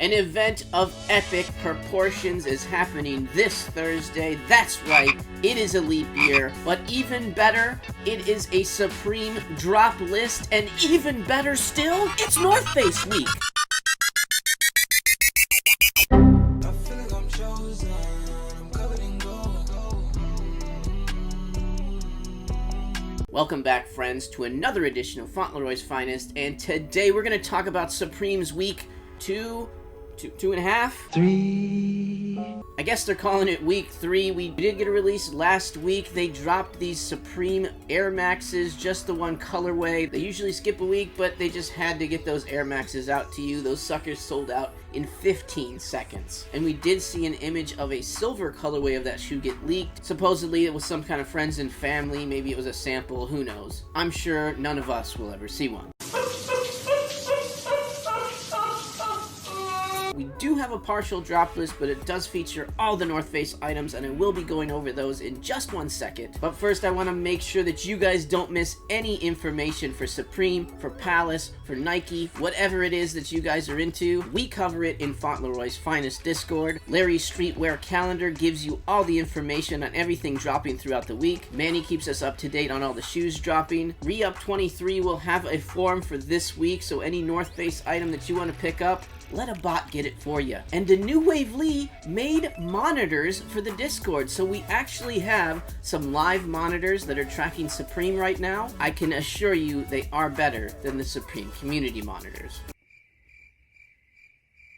An event of epic proportions is happening this Thursday. That's right, it is a leap year, but even better, it is a Supreme drop list, and even better still, it's North Face week. Welcome back, friends, to another edition of Fauntleroy's Finest, and today we're going to talk about Supreme's week 2.5? 3. I guess they're calling it week 3. We did get a release last week. They dropped these Supreme Air Maxes, just the one colorway. They usually skip a week, but they just had to get those Air Maxes out to you. Those suckers sold out in 15 seconds. And we did see an image of a silver colorway of that shoe get leaked. Supposedly it was some kind of friends and family. Maybe it was a sample. Who knows? I'm sure none of us will ever see one. We do have a partial drop list, but it does feature all the North Face items, and I will be going over those in just 1 second. But first, I want to make sure that you guys don't miss any information for Supreme, for Palace, for Nike, whatever it is that you guys are into. We cover it in Fauntleroy's Finest Discord. Larry's Streetwear Calendar gives you all the information on everything dropping throughout the week. Manny keeps us up to date on all the shoes dropping. Re-Up23 will have a forum for this week, so any North Face item that you want to pick up, let a bot get it for you. And the New Wave Lee made monitors for the Discord, so we actually have some live monitors that are tracking Supreme right now. I can assure you they are better than the Supreme community monitors.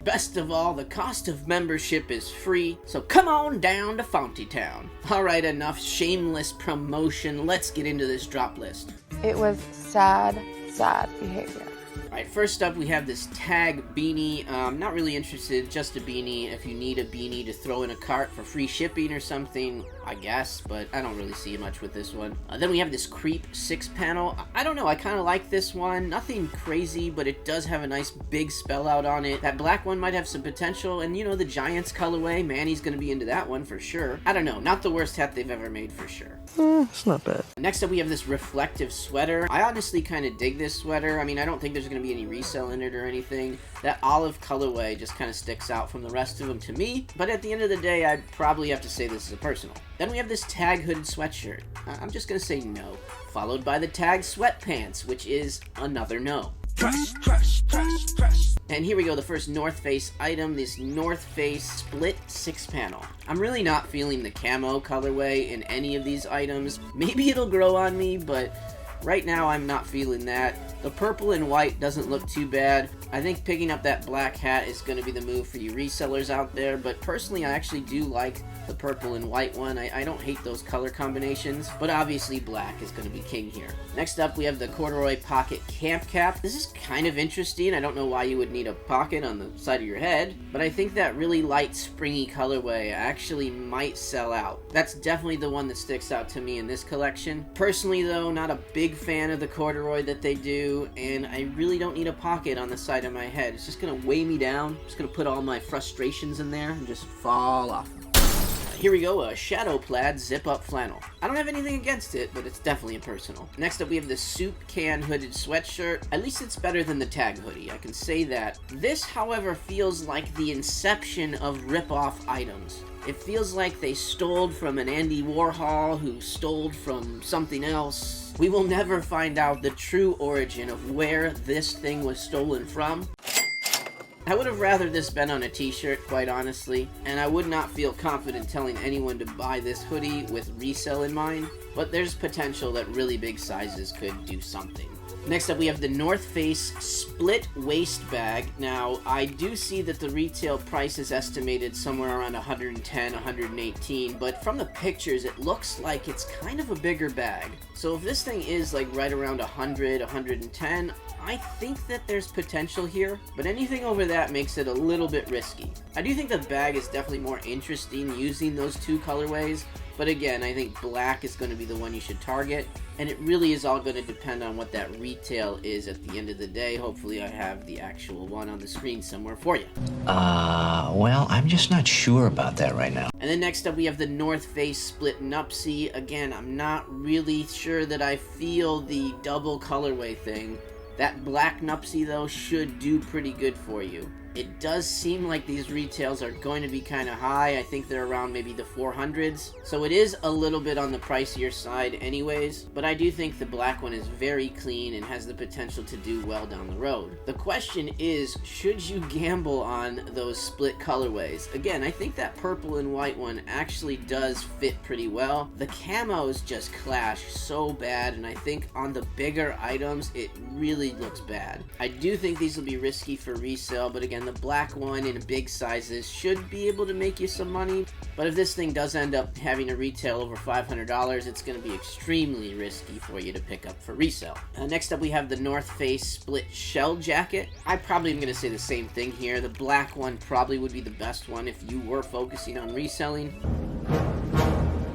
Best of all, the cost of membership is free, so come on down to Fountytown. Alright, enough shameless promotion. Let's get into this drop list. It was sad behavior. Alright, first up we have this tag beanie. Not really interested, just a beanie. If you need a beanie to throw in a cart for free shipping or something, I guess, but I don't really see much with this one. Then we have this Creep 6-panel. I don't know, I kind of like this one. Nothing crazy, but it does have a nice big spell out on it. That black one might have some potential, and you know, the Giants colorway, Manny's gonna be into that one for sure. I don't know, not the worst hat they've ever made for sure. It's not bad. Next up we have this reflective sweater. I honestly kind of dig this sweater. I mean, I don't think there's going to be any resell in it or anything. That olive colorway just kind of sticks out from the rest of them to me, but at the end of the day, I'd probably have to say this is a personal. Then we have this tag hooded sweatshirt. I'm just going to say no. Followed by the tag sweatpants, which is another no. Crush. And here we go, the first North Face item, this North Face split 6-panel. I'm really not feeling the camo colorway in any of these items. Maybe it'll grow on me, but right now I'm not feeling that. The purple and white doesn't look too bad. I think picking up that black hat is going to be the move for you resellers out there, but personally I actually do like the purple and white one. I don't hate those color combinations, but obviously black is going to be king here. Next up we have the corduroy pocket camp cap. This is kind of interesting. I don't know why you would need a pocket on the side of your head, but I think that really light springy colorway actually might sell out. That's definitely the one that sticks out to me in this collection. Personally though, not a big fan of the corduroy that they do, and I really don't need a pocket on the side of my head. It's just gonna weigh me down. It's gonna put all my frustrations in there and just fall off. Here we go, a shadow plaid zip-up flannel. I don't have anything against it, but it's definitely impersonal. Next up we have the soup can hooded sweatshirt. At least it's better than the tag hoodie, I can say that. This, however, feels like the inception of rip-off items. It feels like they stole from an Andy Warhol who stole from something else. We will never find out the true origin of where this thing was stolen from. I would have rather this been on a t-shirt, quite honestly, and I would not feel confident telling anyone to buy this hoodie with resell in mind, but there's potential that really big sizes could do something. Next up we have the North Face split waist bag. Now, I do see that the retail price is estimated somewhere around $110, $118, but from the pictures it looks like it's kind of a bigger bag. So if this thing is like right around $100, $110, I think that there's potential here, but anything over that makes it a little bit risky. I do think the bag is definitely more interesting using those two colorways, but again, I think black is going to be the one you should target, and it really is all going to depend on what that retail is at the end of the day. Hopefully I have the actual one on the screen somewhere for you. Well, I'm just not sure about that right now. And then next up we have the North Face split nupsy. Again, I'm not really sure that I feel the double colorway thing. That black nupsy though should do pretty good for you. It does seem like these retails are going to be kind of high. I think they're around maybe the 400s. So it is a little bit on the pricier side anyways, but I do think the black one is very clean and has the potential to do well down the road. The question is, should you gamble on those split colorways? Again, I think that purple and white one actually does fit pretty well. The camos just clash so bad, and I think on the bigger items it really looks bad. I do think these will be risky for resale, but again, the black one in big sizes should be able to make you some money. But if this thing does end up having a retail over $500, it's going to be extremely risky for you to pick up for resale. Next up, we have the North Face split shell jacket. I probably am going to say the same thing here. The black one probably would be the best one if you were focusing on reselling.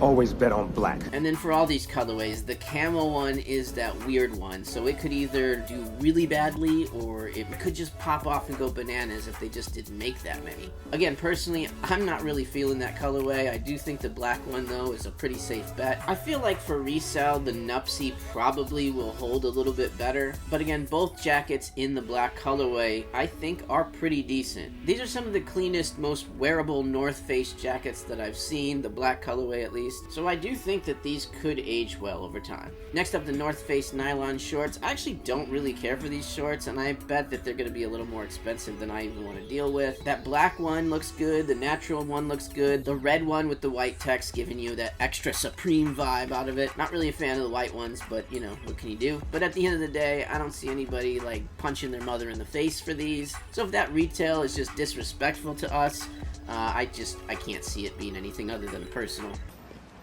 Always bet on black. And then for all these colorways, the camo one is that weird one. So it could either do really badly or it could just pop off and go bananas if they just didn't make that many. Again, personally, I'm not really feeling that colorway. I do think the black one, though, is a pretty safe bet. I feel like for resale, the Nupsy probably will hold a little bit better. But again, both jackets in the black colorway, I think, are pretty decent. These are some of the cleanest, most wearable North Face jackets that I've seen, the black colorway at least. So I do think that these could age well over time. Next up, the North Face nylon shorts. I actually don't really care for these shorts, and I bet that they're going to be a little more expensive than I even want to deal with. That black one looks good. The natural one looks good. The red one with the white text giving you that extra Supreme vibe out of it. Not really a fan of the white ones, but you know, what can you do? But at the end of the day, I don't see anybody like punching their mother in the face for these. So if that retail is just disrespectful to us, I can't see it being anything other than personal.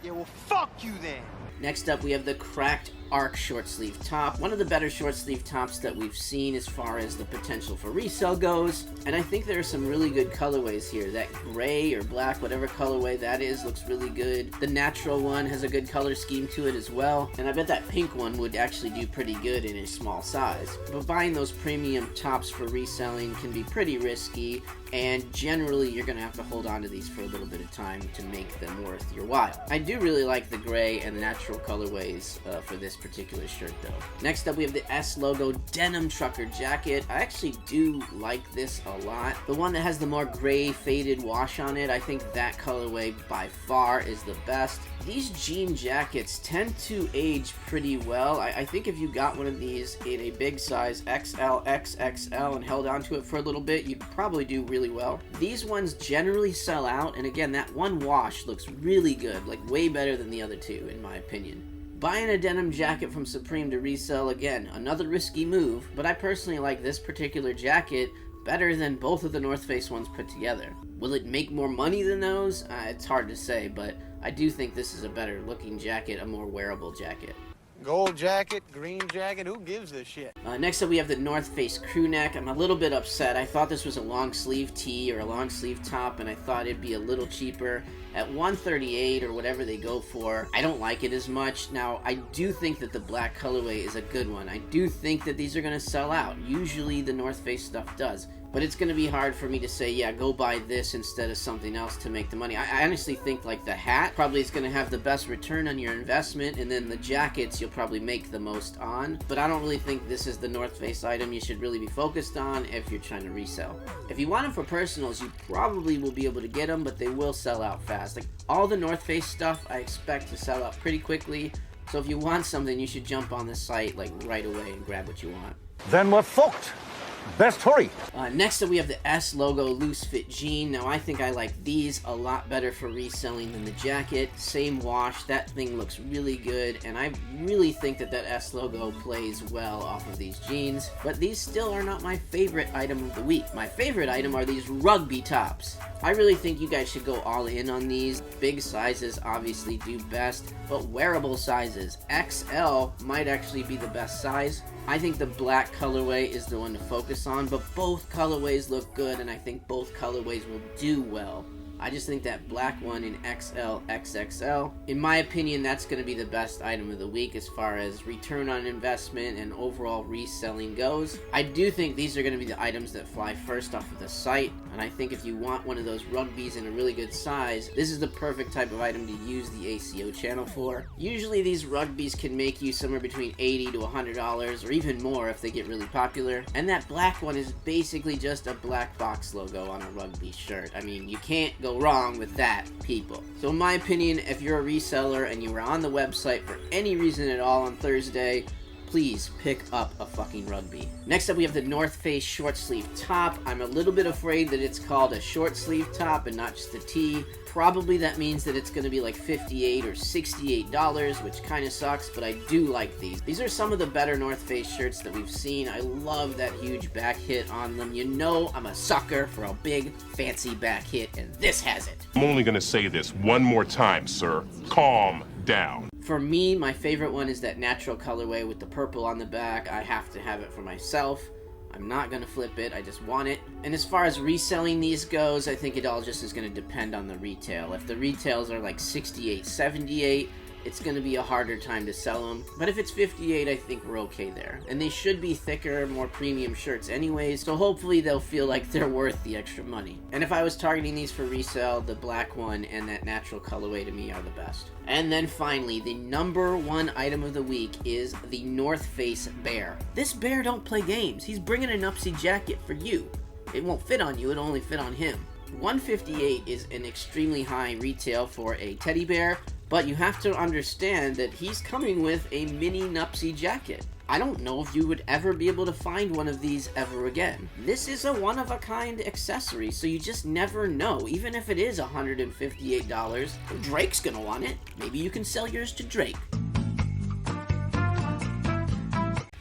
Yeah, well, fuck you then. Next up, we have the cracked arc short sleeve top. One of the better short sleeve tops that we've seen as far as the potential for resale goes. And I think there are some really good colorways here. That gray or black, whatever colorway that is, looks really good. The natural one has a good color scheme to it as well. And I bet that pink one would actually do pretty good in a small size. But buying those premium tops for reselling can be pretty risky. And generally, you're going to have to hold on to these for a little bit of time to make them worth your while. I do really like the gray and natural colorways for this particular shirt though. Next up, we have the S logo denim trucker jacket. I actually do like this a lot. The one that has the more gray faded wash on it, I think that colorway by far is the best. These jean jackets tend to age pretty well. I think if you got one of these in a big size XL, XXL and held onto it for a little bit, you'd probably do really well. These ones generally sell out, and again, that one wash looks really good, like way better than the other two in my opinion. Buying a denim jacket from Supreme to resell, again, another risky move, but I personally like this particular jacket better than both of the North Face ones put together. Will it make more money than those? It's hard to say, but I do think this is a better looking jacket, a more wearable jacket. Gold jacket, green jacket, who gives a shit? Next up, we have the North Face crew neck. I'm a little bit upset. I thought this was a long sleeve tee or a long sleeve top, and I thought it'd be a little cheaper. At $138 or whatever they go for, I don't like it as much. Now, I do think that the black colorway is a good one. I do think that these are going to sell out. Usually the North Face stuff does. But it's going to be hard for me to say, yeah, go buy this instead of something else to make the money. I honestly think like the hat probably is going to have the best return on your investment, and then the jackets you'll probably make the most on. But I don't really think this is the North Face item you should really be focused on if you're trying to resell. If you want them for personals, you probably will be able to get them, but they will sell out fast. Like all the North Face stuff, I expect to sell out pretty quickly. So if you want something, you should jump on the site like right away and grab what you want. Then we're fucked. Best hurry. Next up, we have the S logo loose fit jean. Now, I think I like these a lot better for reselling than the jacket. Same wash. That thing looks really good, and I really think that that S logo plays well off of these jeans. But these still are not my favorite item of the week. My favorite item are these Rugby tops. I really think you guys should go all in on these. Big sizes obviously do best, but wearable sizes. XL might actually be the best size. I think the black colorway is the one to focus on, but both colorways look good, and I think both colorways will do well. I just think that black one in XL, XXL, in my opinion, that's going to be the best item of the week as far as return on investment and overall reselling goes. I do think these are going to be the items that fly first off of the site, and I think if you want one of those Rugbies in a really good size, this is the perfect type of item to use the ACO channel for. Usually these Rugbies can make you somewhere between $80 to $100 or even more if they get really popular, and that black one is basically just a black box logo on a Rugby shirt. I mean, you can't go wrong with that, people. So in my opinion, if you're a reseller and you were on the website for any reason at all on Thursday, please pick up a fucking Rugby. Next up, we have the North Face short sleeve top. I'm a little bit afraid that it's called a short sleeve top and not just a tee. Probably that means that it's going to be like $58 or $68, which kind of sucks, but I do like these. These are some of the better North Face shirts that we've seen. I love that huge back hit on them. You know I'm a sucker for a big, fancy back hit, and this has it. I'm only going to say this one more time, sir. Calm down. For me, my favorite one is that natural colorway with the purple on the back. I have to have it for myself. I'm not going to flip it, I just want it. And as far as reselling these goes, I think it all just is going to depend on the retail. If the retails are like $68, $78, it's going to be a harder time to sell them. But if it's $58, I think we're okay there. And they should be thicker, more premium shirts anyways, so hopefully they'll feel like they're worth the extra money. And if I was targeting these for resale, the black one and that natural colorway to me are the best. And then finally, the number one item of the week is the North Face bear. This bear don't play games. He's bringing an upsy jacket for you. It won't fit on you, it'll only fit on him. $158 is an extremely high retail for a teddy bear, but you have to understand that he's coming with a mini Nupsy jacket. I don't know if you would ever be able to find one of these ever again. This is a one-of-a-kind accessory, so you just never know. Even if it is $158, Drake's gonna want it. Maybe you can sell yours to Drake.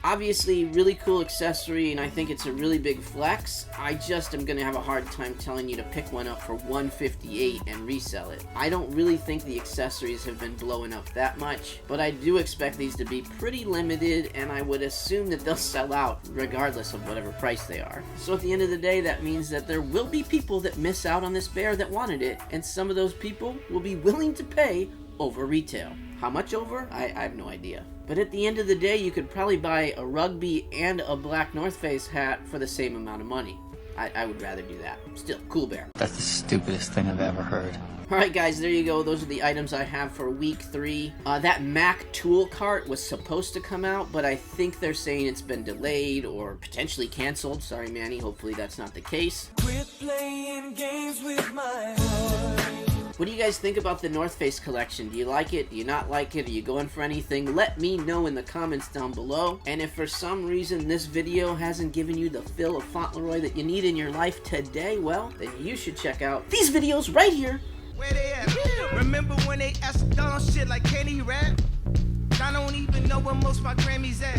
Obviously, really cool accessory, and I think it's a really big flex. I just am going to have a hard time telling you to pick one up for $158 and resell it. I don't really think the accessories have been blowing up that much, but I do expect these to be pretty limited, and I would assume that they'll sell out regardless of whatever price they are. So at the end of the day, that means that there will be people that miss out on this bear that wanted it, and some of those people will be willing to pay over retail. How much over? I have no idea. But at the end of the day, you could probably buy a Rugby and a black North Face hat for the same amount of money. I would rather do that. Still, cool bear. That's the stupidest thing I've ever heard. Alright guys, there you go. Those are the items I have for week 3. That Mac tool cart was supposed to come out, but I think they're saying it's been delayed or potentially canceled. Sorry Manny, hopefully that's not the case. Quit playing games with my heart. What do you guys think about the North Face collection? Do you like it? Do you not like it? Are you going for anything? Let me know in the comments down below. And if for some reason this video hasn't given you the fill of Fauntleroy that you need in your life today, well, then you should check out these videos right here. Where they at? Remember when they asked Don shit like, can he rap? I don't even know where most of my Grammys at.